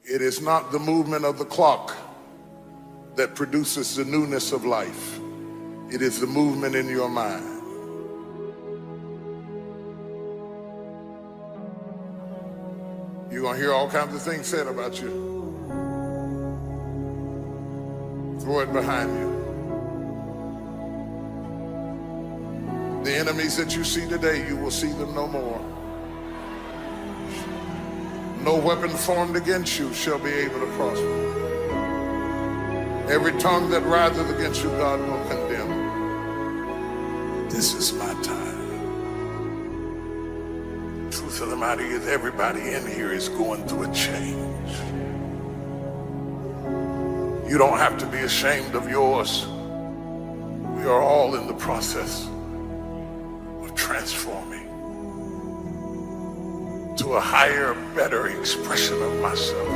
It is not the movement of the clock that produces the newness of life. It is the movement in your mind. You're gonna hear all kinds of things said about you. Throw it behind you. The enemies that you see today, you will see them no more. No weapon formed against you shall be able to prosper. Every tongue that riseth against you, God will condemn. This is my time. Truth of the matter is, everybody in here is going through a change. You don't have to be ashamed of yours. We are all in the process of transforming to a higher, better expression of myself.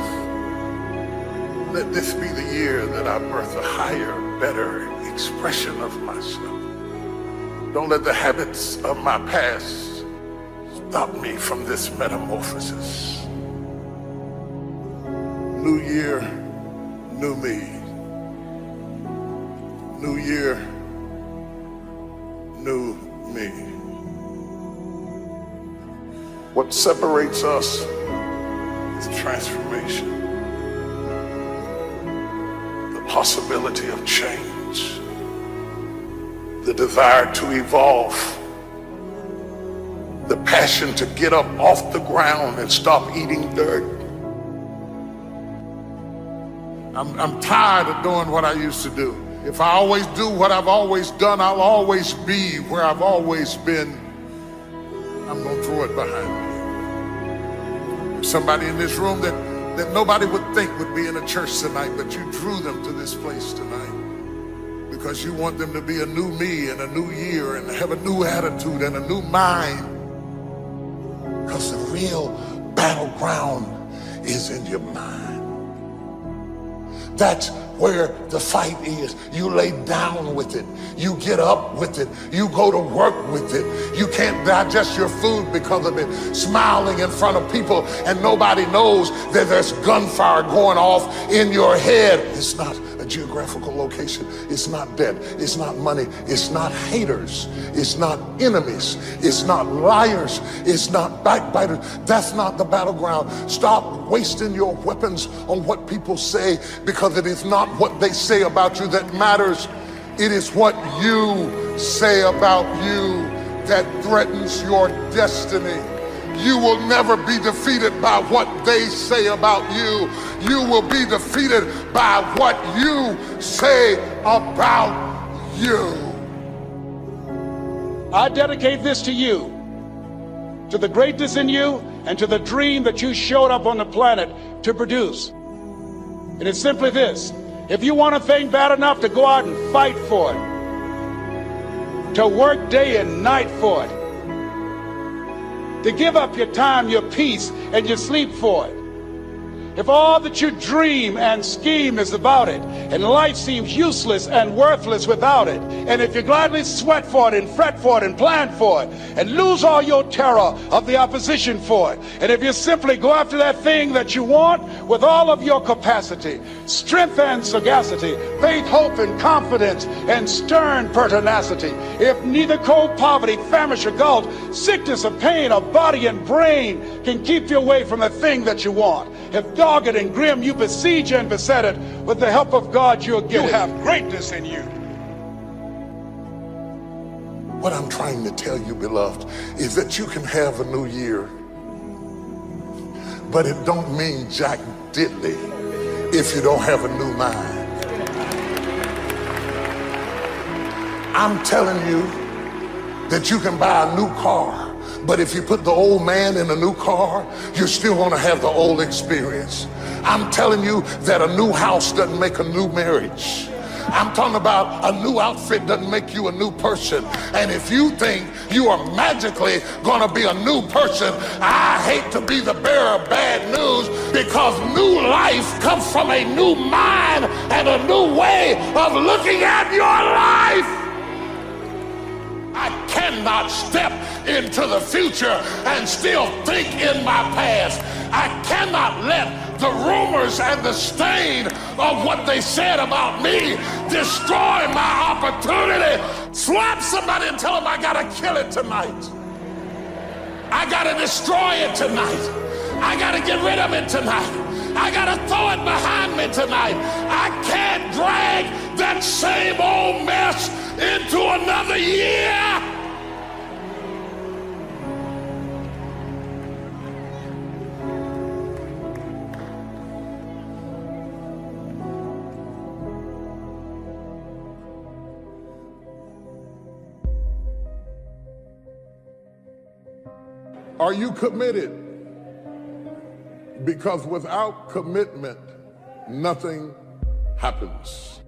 Let this be the year that I birth a higher, better expression of myself. Don't let the habits of my past stop me from this metamorphosis. New year, new me. New year, new me. What separates us is transformation. The possibility of change. The desire to evolve. The passion to get up off the ground and stop eating dirt. I'm tired of doing what I used to do. If I always do what I've always done, I'll always be where I've always been. I'm gonna throw it behind me. There's somebody in this room that nobody would think would be in a church tonight, but you drew them to this place tonight because you want them to be a new me in a new year and have a new attitude and a new mind. Because the real battleground is in your mind. That's where the fight is. You lay down with it. You get up with it. You go to work with it. You can't digest your food because of it. Smiling in front of people and nobody knows that there's gunfire going off in your head. It's not a geographical location. It's not debt. It's not money. It's not haters. It's not enemies. It's not liars. It's not backbiters. That's not the battleground. Stop wasting your weapons on what people say, because it is not what they say about you that matters. It is what you say about you that threatens your destiny. You will never be defeated by what they say about you. You will be defeated by what you say about you. I dedicate this to you, to the greatness in you, and to the dream that you showed up on the planet to produce. And it's simply this: if you want a thing bad enough to go out and fight for it, to work day and night for it, to give up your time, your peace, and your sleep for it, if all that you dream and scheme is about it, and life seems useless and worthless without it, and if you gladly sweat for it and fret for it and plan for it, and lose all your terror of the opposition for it, and if you simply go after that thing that you want with all of your capacity, strength and sagacity, faith, hope, and confidence, and stern pertinacity, if neither cold poverty, famish, or gulf, sickness or pain of body and brain can keep you away from the thing that you want, if dogged and grim you besiege and beset it, with the help of God you'll get it. You have greatness in you. What I'm trying to tell you, beloved, is that you can have a new year, but it don't mean jack diddly if you don't have a new mind. I'm telling you that you can buy a new car, but if you put the old man in a new car, you're still gonna have the old experience. I'm telling you that a new house doesn't make a new marriage. I'm talking about a new outfit doesn't make you a new person. And if you think you are magically gonna be a new person, I hate to be the bearer of bad news, because new life comes from a new mind and a new way of looking at your life. I can't cannot step into the future and still think in my past. I cannot let the rumors and the stain of what they said about me destroy my opportunity. Slap somebody and tell them I gotta kill it tonight. I gotta destroy it tonight. I gotta get rid of it tonight. I gotta throw it behind me tonight. I can't drag that same old mess into another year. Are you committed? Because without commitment, nothing happens.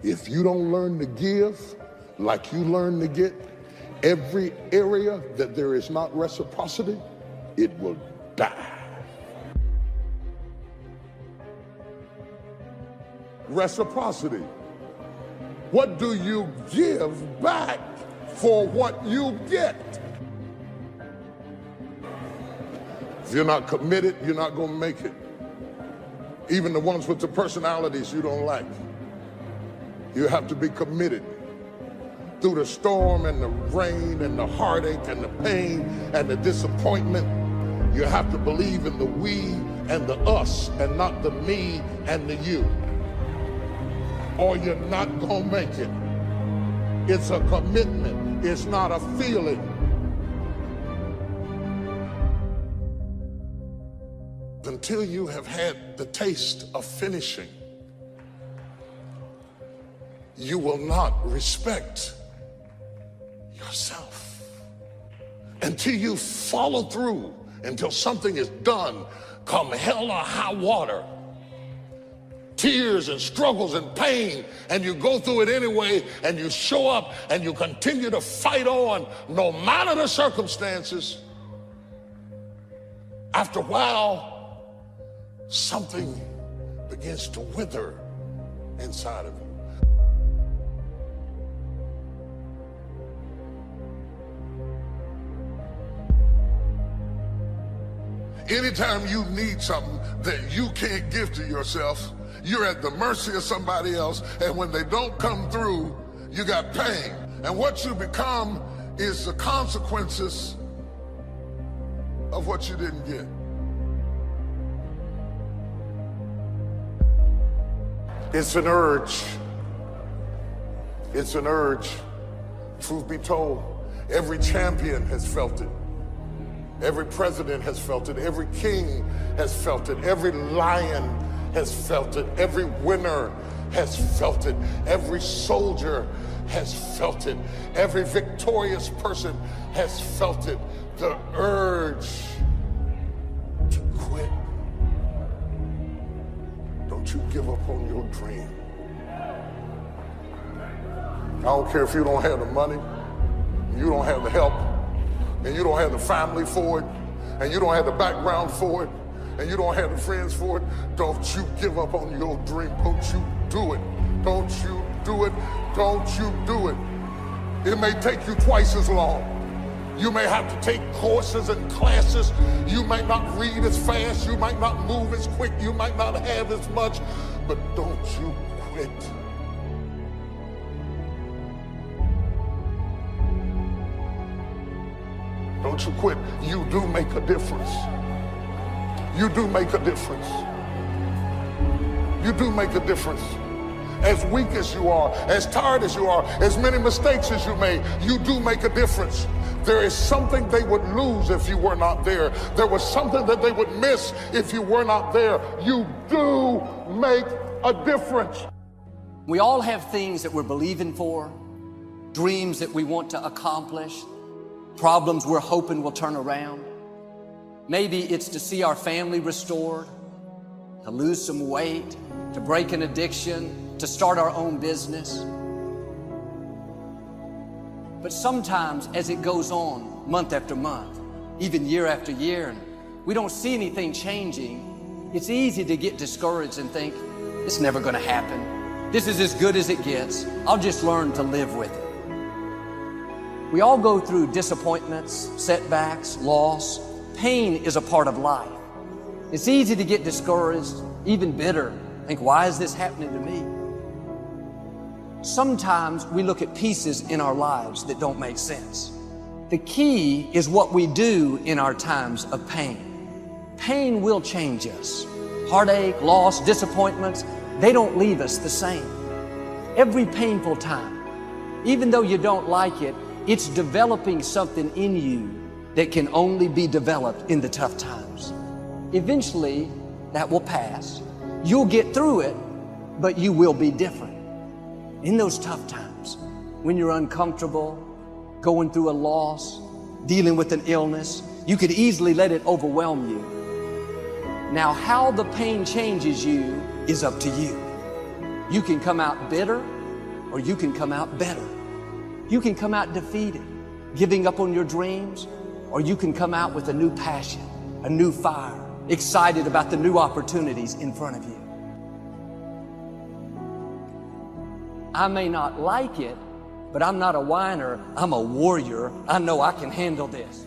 If you don't learn to give like you learn to get, every area that there is not reciprocity, it will die. Reciprocity. What do you give back for what you get? If you're not committed, you're not going to make it. Even the ones with the personalities you don't like. You have to be committed. Through the storm and the rain and the heartache and the pain and the disappointment, you have to believe in the we and the us and not the me and the you. Or you're not gonna make it. It's a commitment. It's not a feeling. Until you have had the taste of finishing, you will not respect yourself. Until you follow through, until something is done, come hell or high water, tears and struggles and pain, and you go through it anyway, and you show up and you continue to fight on no matter the circumstances. After a while, something begins to wither inside of you. Anytime you need something that you can't give to yourself, you're at the mercy of somebody else, and when they don't come through, you got pain. And what you become is the consequences of what you didn't get. It's an urge. It's an urge. Truth be told, every champion has felt it. Every president has felt it. Every king has felt it. Every lion has felt it. Every winner has felt it. Every soldier has felt it. Every victorious person has felt it. The urge to quit. Don't you give up on your dream. I don't care if you don't have the money, you don't have the help, and you don't have the family for it, and you don't have the background for it, and you don't have the friends for it. Don't you give up on your dream. Don't you do it. Don't you do it. Don't you do it. It may take you twice as long. You may have to take courses and classes. You might not read as fast. You might not move as quick. You might not have as much, but don't you quit. Don't you quit. You do make a difference. You do make a difference. You do make a difference. As weak as you are, as tired as you are, as many mistakes as you made, you do make a difference. There is something they would lose if you were not there. There was something that they would miss if you were not there. You do make a difference. We all have things that we're believing for, dreams that we want to accomplish, problems we're hoping will turn around. Maybe it's to see our family restored, to lose some weight, to break an addiction, to start our own business. But sometimes as it goes on, month after month, even year after year, and we don't see anything changing, It's easy to get discouraged and think, it's never going to happen. This is as good as it gets. I'll just learn to live with it. We all go through disappointments, setbacks, loss. Pain is a part of life. It's easy to get discouraged, even bitter. Think, why is this happening to me? Sometimes we look at pieces in our lives that don't make sense. The key is what we do in our times of pain. Pain will change us. Heartache, loss, disappointments, they don't leave us the same. Every painful time, even though you don't like it, it's developing something in you that can only be developed in the tough times. Eventually, that will pass. You'll get through it, but you will be different. In those tough times, when you're uncomfortable, going through a loss, dealing with an illness, you could easily let it overwhelm you. Now, how the pain changes you is up to you. You can come out bitter, or you can come out better. You can come out defeated, giving up on your dreams, or you can come out with a new passion, a new fire, excited about the new opportunities in front of you. I may not like it, but I'm not a whiner. I'm a warrior. I know I can handle this.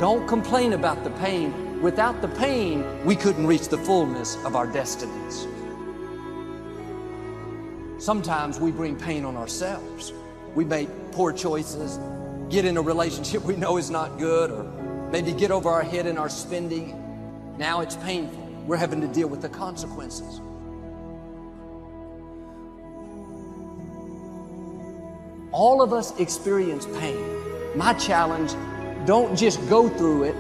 Don't complain about the pain. Without the pain, we couldn't reach the fullness of our destinies. Sometimes we bring pain on ourselves. We make poor choices, get in a relationship we know is not good, or maybe get over our head in our spending. Now it's painful. We're having to deal with the consequences. All of us experience pain. My challenge, don't just go through it,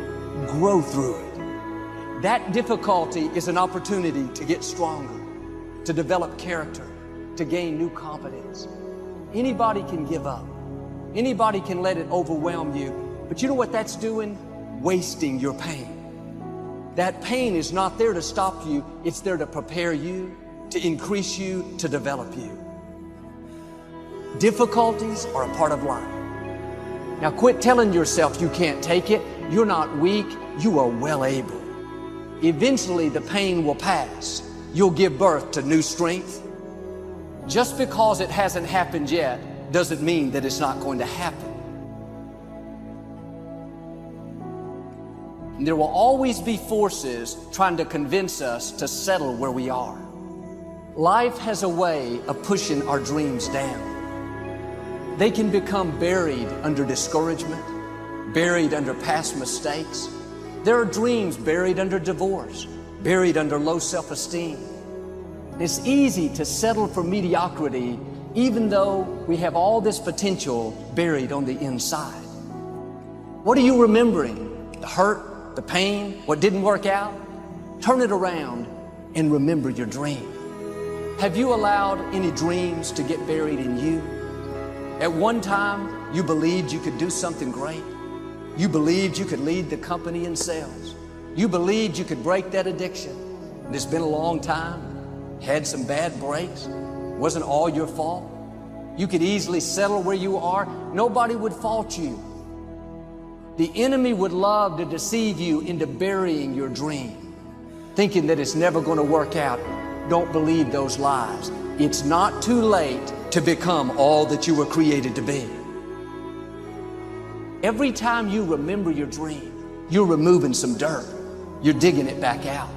grow through it. That difficulty is an opportunity to get stronger, to develop character, to gain new confidence. Anybody can give up. Anybody can let it overwhelm you. But you know what that's doing? Wasting your pain. That pain is not there to stop you. It's there to prepare you, to increase you, to develop you. Difficulties are a part of life. Now quit telling yourself you can't take it. You're not weak. You are well able. Eventually the pain will pass. You'll give birth to new strength. Just because it hasn't happened yet doesn't mean that it's not going to happen. And there will always be forces trying to convince us to settle where we are. Life has a way of pushing our dreams down. They can become buried under discouragement, buried under past mistakes. There are dreams buried under divorce, buried under low self-esteem. It's easy to settle for mediocrity even though we have all this potential buried on the inside. What are you remembering? The hurt, the pain, what didn't work out? Turn it around and remember your dream. Have you allowed any dreams to get buried in you? At one time, you believed you could do something great. You believed you could lead the company in sales. You believed you could break that addiction. And it's been a long time. Had some bad breaks. Wasn't all your fault. You could easily settle where you are. Nobody would fault you. The enemy would love to deceive you into burying your dream, thinking that it's never going to work out. Don't believe those lies. It's not too late to become all that you were created to be. Every time you remember your dream, you're removing some dirt. You're digging it back out.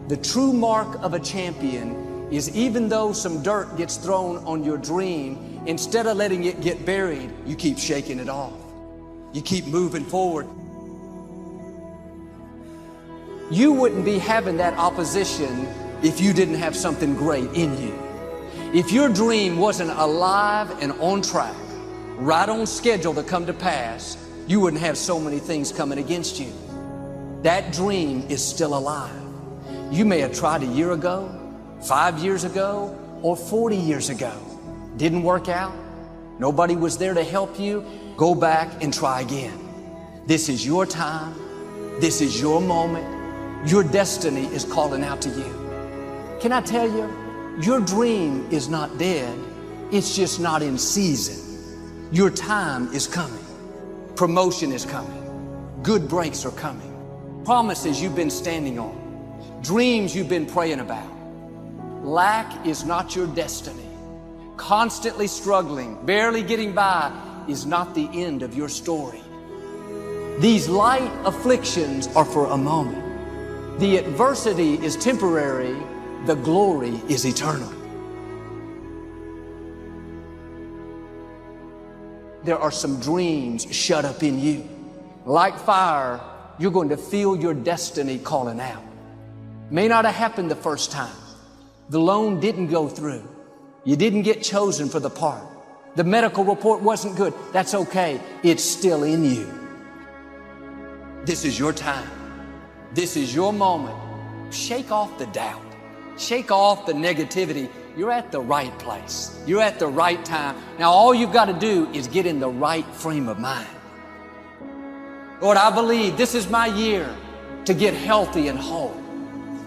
The true mark of a champion is even though some dirt gets thrown on your dream, instead of letting it get buried, you keep shaking it off. You keep moving forward. You wouldn't be having that opposition if you didn't have something great in you. If your dream wasn't alive and on track, right on schedule to come to pass, you wouldn't have so many things coming against you. That dream is still alive. You may have tried a year ago, 5 years ago, or 40 years ago. Didn't work out. Nobody was there to help you. Go back and try again. This is your time. This is your moment. Your destiny is calling out to you. Can I tell you, your dream is not dead. It's just not in season. Your time is coming. Promotion is coming. Good breaks are coming. promises you've been standing on, dreams you've been praying about. Lack is not your destiny. Constantly struggling, barely getting by is not the end of your story. These light afflictions are for a moment. The adversity is temporary, the glory is eternal. There are some dreams shut up in you. Like fire, you're going to feel your destiny calling out. May not have happened the first time. The loan didn't go through. You didn't get chosen for the part. The medical report wasn't good. That's okay. It's still in you. This is your time. This is your moment. Shake off the doubt. Shake off the negativity. You're at the right place. You're at the right time. Now all you've got to do is get in the right frame of mind. Lord, I believe this is my year to get healthy and whole.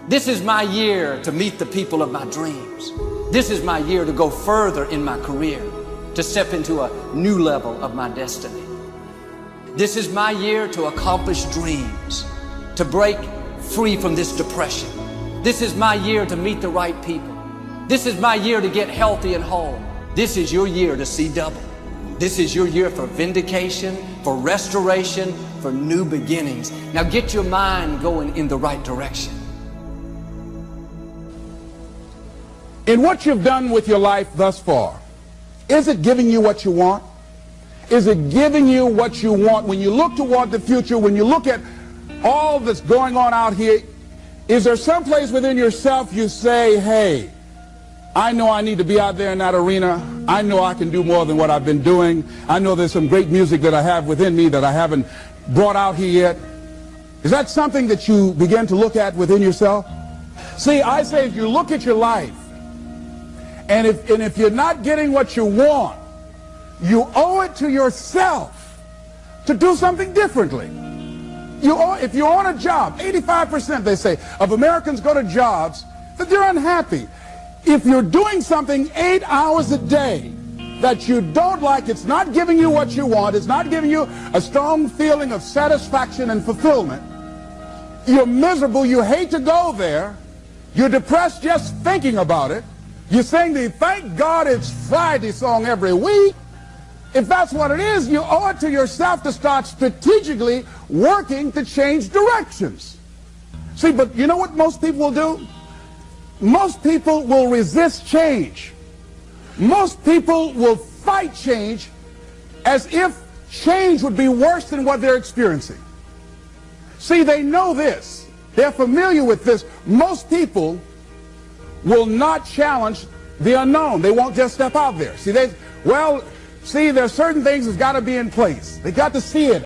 This is my year to meet the people of my dreams. This is my year to go further in my career, to step into a new level of my destiny. This is my year to accomplish dreams, to break free from this depression. This is my year to meet the right people. This is my year to get healthy and whole. This is your year to see double. This is your year for vindication, for restoration, for new beginnings. Now get your mind going in the right direction. In what you've done with your life thus far, is it giving you what you want? Is it giving you what you want? When you look toward the future, when you look at all that's going on out here, is there some place within yourself you say, hey, I know I need to be out there in that arena. I know I can do more than what I've been doing. I know there's some great music that I have within me that I haven't brought out here yet. Is that something that you begin to look at within yourself? See, I say if you look at your life, and if you're not getting what you want, you owe it to yourself to do something differently. If you're on a job, 85% they say of Americans go to jobs that they're unhappy. If you're doing something 8 hours a day that you don't like, it's not giving you what you want, it's not giving you a strong feeling of satisfaction and fulfillment, you're miserable, you hate to go there, you're depressed just thinking about it, you sing the "Thank God It's Friday" song every week. If that's what it is, you owe it to yourself to start strategically working to change directions. See, but you know what most people will do? Most people will resist change. Most people will fight change as if change would be worse than what they're experiencing. See, they know this. They're familiar with this. Most people will not challenge the unknown. They won't just step out there. See, there's certain things that's got to be in place. They got to see it.